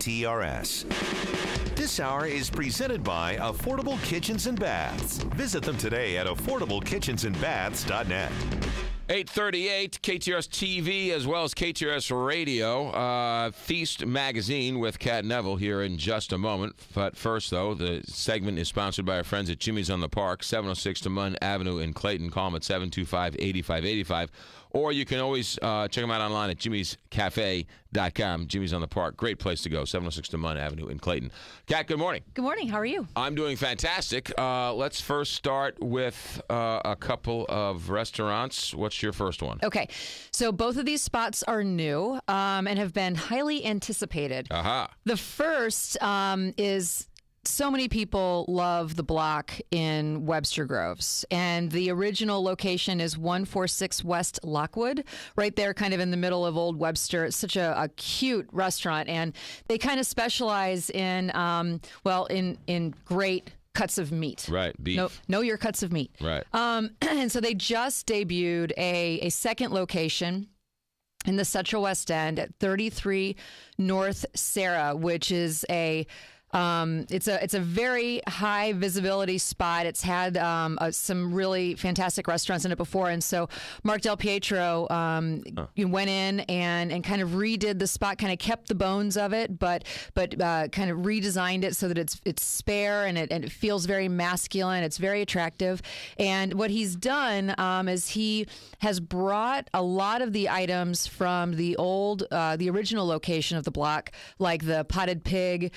KTRS. This hour is presented by Affordable Kitchens and Baths. Visit them today at AffordableKitchensandBaths.net. 8:38, KTRS TV as well as KTRS Radio, Feast Magazine with Kat Neville here in just a moment. But first, though, the segment is sponsored by our friends at Jimmy's on the Park, 706 DeMunn Avenue in Clayton. Call them at 725-8585. Or you can always check them out online at jimmyscafe.com. Jimmy's on the Park. Great place to go, 706 DeMunn Avenue in Clayton. Kat, good morning. Good morning. How are you? I'm doing fantastic. Let's first start with a couple of restaurants. What's your first one? Okay. So both of these spots are new and have been highly anticipated. Aha. The first is... So many people love the block in Webster Groves, and the original location is 146 West Lockwood, right there kind of in the middle of Old Webster. It's such a cute restaurant, and they kind of specialize in, in great cuts of meat. Right, beef. Know your cuts of meat. Right. And so they just debuted a second location in the Central West End at 33 North Sarah, which is it's a very high visibility spot. It's had some really fantastic restaurants in it before, and so Mark Del Pietro went in and kind of redid the spot, kind of kept the bones of it, but kind of redesigned it so that it's spare and it feels very masculine. It's very attractive, and what he's done is he has brought a lot of the items from the original location of the block, like the potted pig.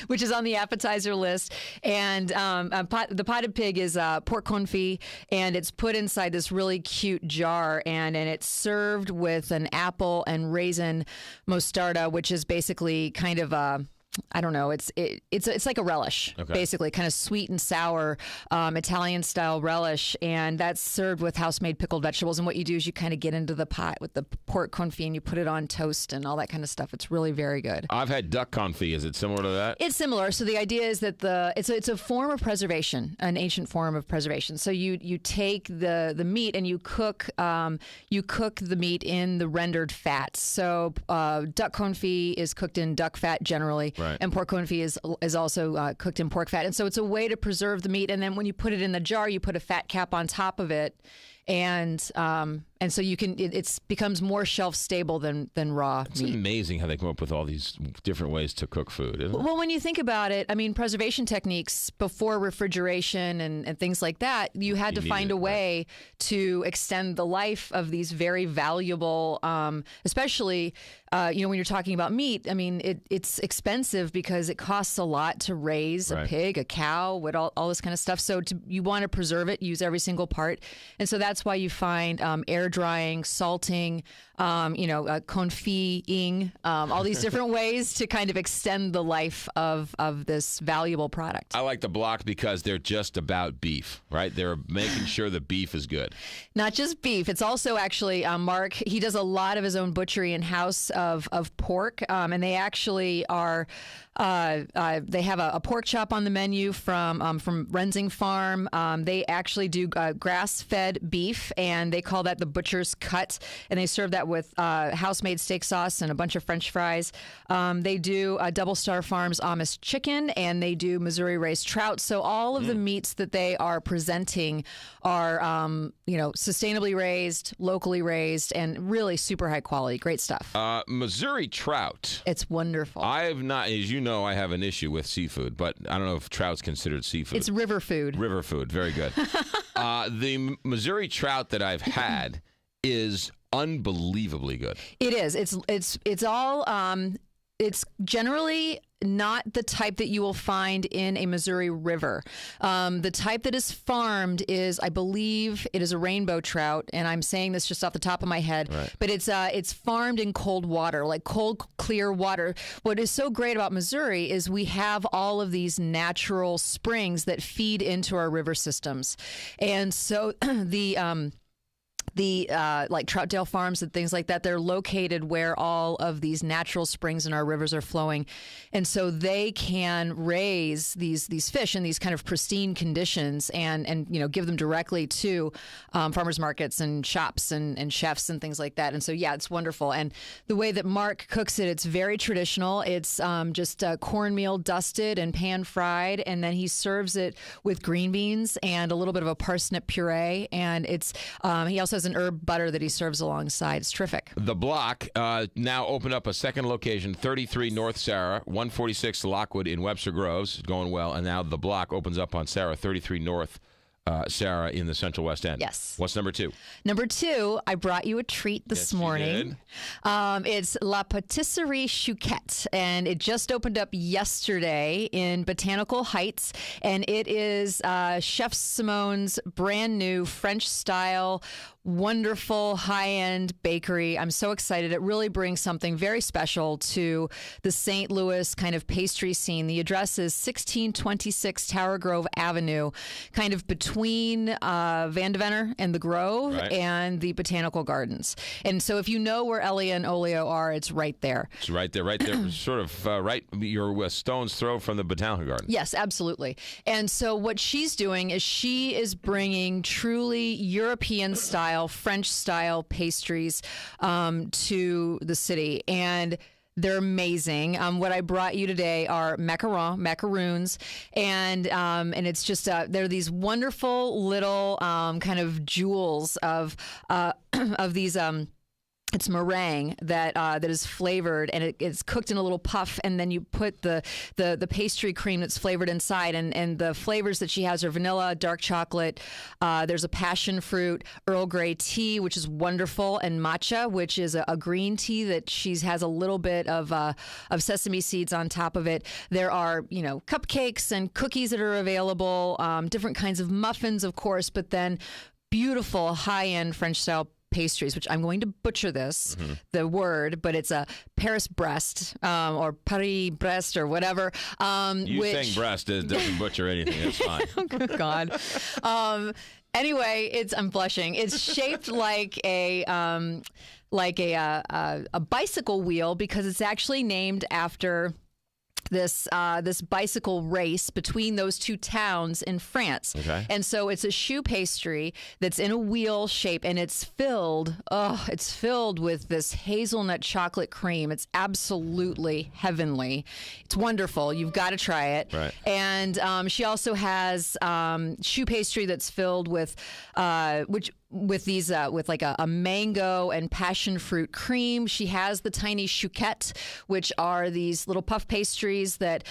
Which is on the appetizer list. And the potted pig is pork confit, and it's put inside this really cute jar, and it's served with an apple and raisin mostarda, which is basically kind of I don't know. It's like a relish, basically, kind of sweet and sour Italian style relish, and that's served with house-made pickled vegetables. And what you do is you kind of get into the pot with the pork confit and you put it on toast and all that kind of stuff. It's really very good. I've had duck confit. Is it similar to that? It's similar. So the idea is that it's a form of preservation, an ancient form of preservation. So you take the meat and you cook the meat in the rendered fats. So duck confit is cooked in duck fat generally. Right. And pork confit is also cooked in pork fat. And so it's a way to preserve the meat. And then when you put it in the jar, you put a fat cap on top of it. And so you can it becomes more shelf stable than raw meat. It's amazing how they come up with all these different ways to cook food, isn't it? Well, when you think about it, I mean, preservation techniques before refrigeration and things like that, you had to find a way to extend the life of these very valuable, especially when you're talking about meat. I mean, it's expensive because it costs a lot to raise a pig, a cow, with all this kind of stuff. So you want to preserve it, use every single part, and so that's why you find air drying, salting, confiting, all these different ways to kind of extend the life of this valuable product. I like the block because they're just about beef, right? They're making sure the beef is good. Not just beef. It's also actually, Mark, he does a lot of his own butchery in-house of pork, and they actually are... they have a pork chop on the menu from Rensing Farm. They actually do grass-fed beef, and they call that the butcher's cut, and they serve that with house-made steak sauce and a bunch of French fries. They do Double Star Farms Amish chicken, and they do Missouri-raised trout. So all of the meats that they are presenting are, sustainably raised, locally raised, and really super high quality. Great stuff. Missouri trout. It's wonderful. I have not, as you know, I have an issue with seafood, but I don't know if trout's considered seafood. It's river food. River food, very good. The Missouri trout that I've had is unbelievably good. It is. It's all. It's generally not the type that you will find in a Missouri river. The type that is farmed is, I believe, it is a rainbow trout, and I'm saying this just off the top of my head, but it's farmed in cold water, like cold, clear water. What is so great about Missouri is we have all of these natural springs that feed into our river systems, and so the like Troutdale Farms and things like that. They're located where all of these natural springs in our rivers are flowing, and so they can raise these fish in these kind of pristine conditions and give them directly to farmers markets and shops and chefs and things like that. And so it's wonderful. And the way that Mark cooks it, it's very traditional. It's just cornmeal dusted and pan fried, and then he serves it with green beans and a little bit of a parsnip puree. And it's he also has an herb butter that he serves alongside. It's terrific. The Block now opened up a second location, 33 North Sarah, 146 Lockwood in Webster Groves, going well. And now The Block opens up on Sarah, 33 North Sarah in the Central West End. Yes. What's number 2? Number 2, I brought you a treat this morning. It's La Patisserie Chouquette, and it just opened up yesterday in Botanical Heights, and it is Chef Simone's brand new French-style, wonderful high-end bakery. I'm so excited. It really brings something very special to the St. Louis kind of pastry scene. The address is 1626 Tower Grove Avenue, kind of between Van Deventer and the Grove and the Botanical Gardens. And so if you know where Elia and Olio are, it's right there. It's right there, sort of right, you're a stone's throw from the Botanical Garden. Yes, absolutely. And so what she's doing is she is bringing truly European-style, French-style pastries to the city, and they're amazing. What I brought you today are macaroons, and it's just they're these wonderful little kind of jewels of these. It's meringue that is flavored, and it's cooked in a little puff, and then you put the pastry cream that's flavored inside, and the flavors that she has are vanilla, dark chocolate. There's a passion fruit, Earl Grey tea, which is wonderful, and matcha, which is a green tea that she has a little bit of sesame seeds on top of it. There are cupcakes and cookies that are available, different kinds of muffins, of course, but then beautiful high-end French-style pastries, which I'm going to butcher the word, but it's a Paris Brest or Paris Brest or whatever. Saying breast doesn't butcher anything. It's fine. Oh, good God. Anyway, I'm blushing. It's shaped like a bicycle wheel because it's actually named after this bicycle race between those two towns in France. Okay. And so it's a choux pastry that's in a wheel shape, and it's filled with this hazelnut chocolate cream. It's absolutely heavenly. It's wonderful. You've got to try it. Right. And she also has choux pastry that's filled with with like a mango and passion fruit cream. She has the tiny chouquette, which are these little puff pastries that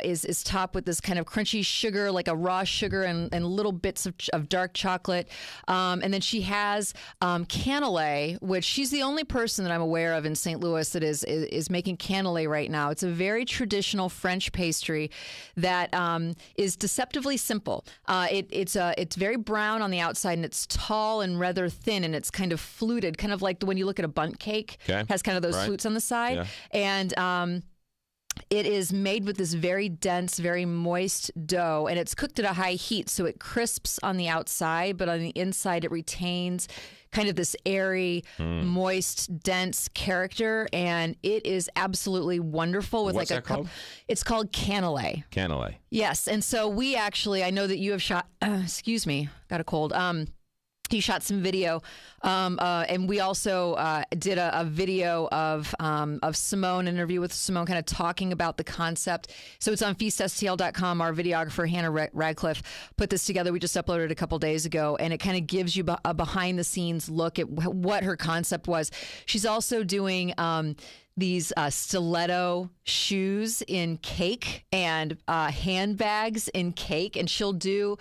is topped with this kind of crunchy sugar, like a raw sugar and little bits of dark chocolate. And then she has cannelé, which she's the only person that I'm aware of in St. Louis that is making cannelé right now. It's a very traditional French pastry that is deceptively simple. It's very brown on the outside, and it's tall and rather thin, and it's kind of fluted, kind of like when you look at a bundt cake. Okay. Has kind of those flutes on the side. Yeah. And it is made with this very dense, very moist dough, and it's cooked at a high heat, so it crisps on the outside, but on the inside it retains kind of this airy, moist, dense character, and it is absolutely wonderful. With What's like that called? It's called cannelé. Cannelé. Yes, and so I know that you have shot. Excuse me, got a cold. He shot some video, and we also did a video of Simone, an interview with Simone, kind of talking about the concept. So it's on feaststl.com. Our videographer, Hannah Radcliffe, put this together. We just uploaded it a couple days ago, and it kind of gives you a behind-the-scenes look at what her concept was. She's also doing these stiletto shoes in cake and handbags in cake, and she'll do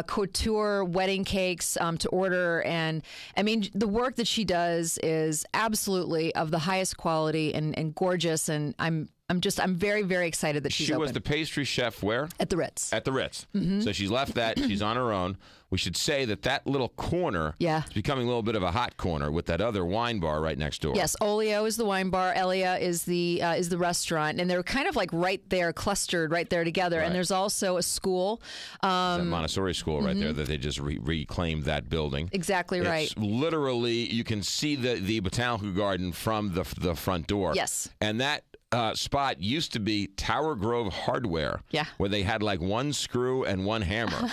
couture wedding cakes to order. And I mean, the work that she does is absolutely of the highest quality and gorgeous, and I'm I'm very, very excited that she's She open. was the pastry chef where? At the Ritz. At the Ritz. Mm-hmm. So she's left that. She's on her own. We should say that little corner is becoming a little bit of a hot corner with that other wine bar right next door. Yes, Olio is the wine bar, Elia is the restaurant, and they're kind of like right there, clustered right there together. Right. And there's also a school, that Montessori school right there that they just reclaimed that building. Exactly right. It's literally, you can see the botanical garden from the front door. Yes. And that spot used to be Tower Grove Hardware. Yeah. Where they had like one screw and one hammer.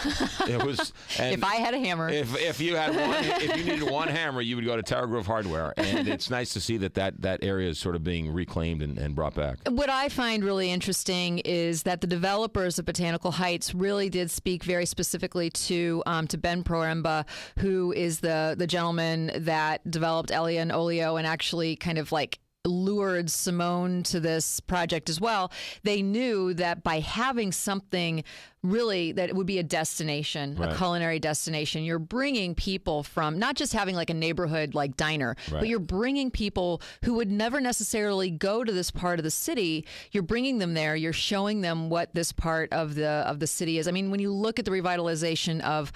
It was. And if I had a hammer. If you had one, if you needed one hammer, you would go to Tower Grove Hardware. And it's nice to see that area is sort of being reclaimed and brought back. What I find really interesting is that the developers of Botanical Heights really did speak very specifically to Ben Proemba, who is the gentleman that developed Elia and Olio and actually kind of like lured Simone to this project as well. They knew that by having something really that it would be a destination, a culinary destination, you're bringing people from not just having like a neighborhood like diner, but you're bringing people who would never necessarily go to this part of the city. You're bringing them there. You're showing them what this part of the city is. I mean, when you look at the revitalization of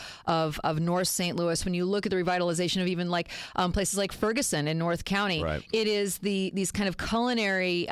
North St. Louis, when you look at the revitalization of even like places like Ferguson in North County, it is these kind of culinary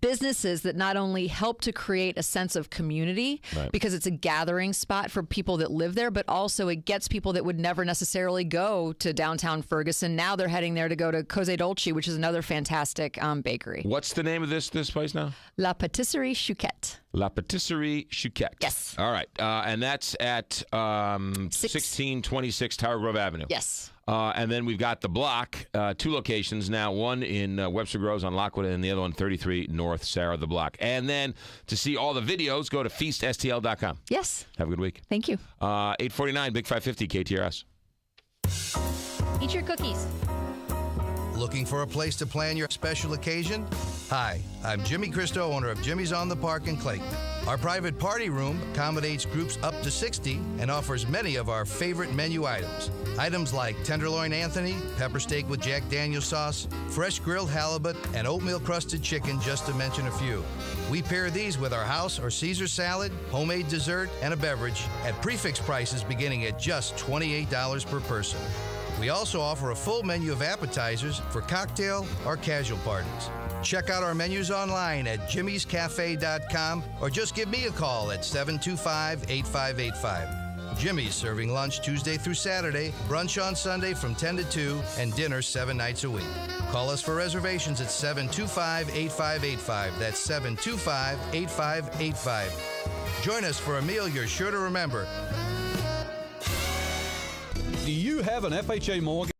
businesses that not only help to create a sense of community because it's a gathering spot for people that live there, but also it gets people that would never necessarily go to downtown Ferguson. Now they're heading there to go to Cose Dolce, which is another fantastic bakery. What's the name of this place now? La Patisserie Chouquette. La Patisserie Chouquette. Yes. All right. And that's at 1626 Tower Grove Avenue. Yes. And then we've got the block, two locations now, one in Webster Groves on Lockwood and the other one 33 North Sarah, the block. And then to see all the videos, go to feaststl.com. Yes. Have a good week. Thank you. 849, Big 550, KTRS. Eat your cookies. Looking for a place to plan your special occasion? Hi, I'm Jimmy Christo, owner of Jimmy's on the Park in Clayton. Our private party room accommodates groups up to 60 and offers many of our favorite menu items. Items like tenderloin Anthony, pepper steak with Jack Daniel's sauce, fresh grilled halibut, and oatmeal crusted chicken, just to mention a few. We pair these with our house or Caesar salad, homemade dessert, and a beverage at prefix prices beginning at just $28 per person. We also offer a full menu of appetizers for cocktail or casual parties. Check out our menus online at jimmyscafe.com or just give me a call at 725-8585. Jimmy's serving lunch Tuesday through Saturday, brunch on Sunday from 10 to 2, and dinner 7 nights a week. Call us for reservations at 725-8585. That's 725-8585. Join us for a meal you're sure to remember. Do you have an FHA mortgage?